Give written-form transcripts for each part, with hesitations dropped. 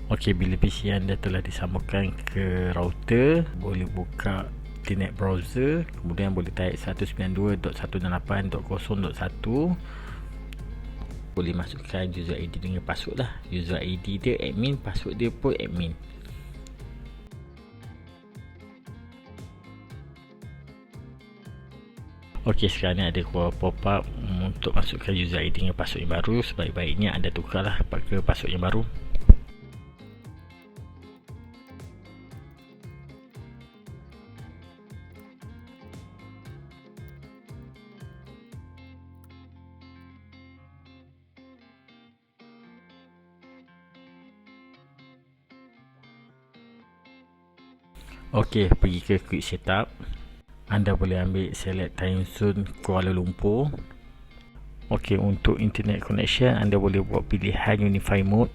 Okey, bila PC anda telah disambungkan ke router, boleh buka internet browser, kemudian boleh type 192.168.0.1. boleh masukkan user ID dengan password lah. User ID dia admin, password dia pun admin. Okey, sekarang ni ada keluar pop-up untuk masukkan user ID dengan password yang baru. Sebaik-baiknya anda tukarlah pakai password yang baru. Okey, pergi ke quick setup. Anda boleh ambil select time zone Kuala Lumpur. Okey, untuk internet connection anda boleh buat pilihan UniFi mode.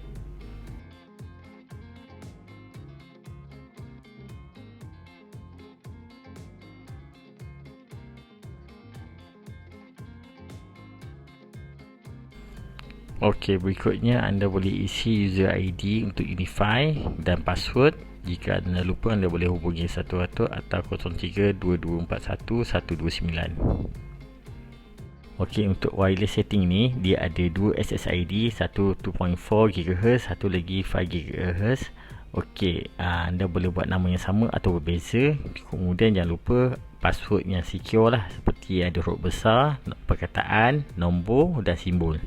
Okey, berikutnya anda boleh isi user ID untuk UniFi dan password. Jika anda lupa, anda boleh hubungi 100 atau 032241 129. Okey, untuk wireless setting ni dia ada dua SSID, satu 2.4 GHz, satu lagi 5 GHz. Okey, anda boleh buat nama yang sama atau berbeza. Kemudian jangan lupa password yang secure lah, seperti ada huruf besar, perkataan, nombor dan simbol.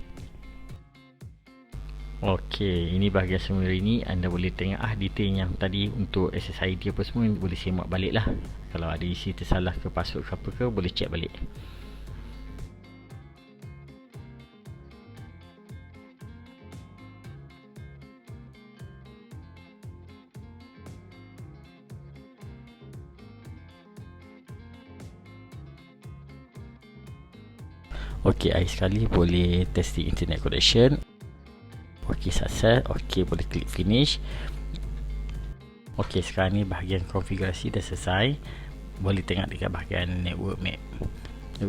Okey, ini bahagian semula ini anda boleh tengok detail yang tadi untuk SSID apa semua, boleh semak balik lah. Kalau ada isi tersalah ke password ke apa ke, boleh check balik. Okey, akhir sekali boleh testing internet connection. Okey, sukses. Okey, boleh klik finish. Okey, sekarang ni bahagian konfigurasi dah selesai. Boleh tengok dekat bahagian network map.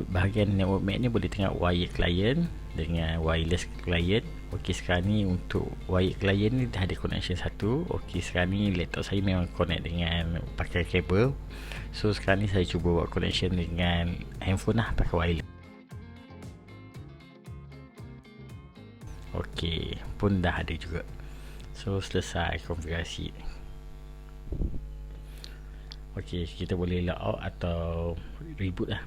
Bahagian network map ni boleh tengok wired client dengan wireless client. Okey, sekarang ni untuk wired client ni dah ada connection satu. Okey, sekarang ni laptop saya memang connect dengan pakai kabel. So sekarang ni saya cuba buat connection dengan handphone lah, pakai wireless. Okey, pun dah ada juga. So selesai konfigurasi. Okey, kita boleh log out atau reboot lah.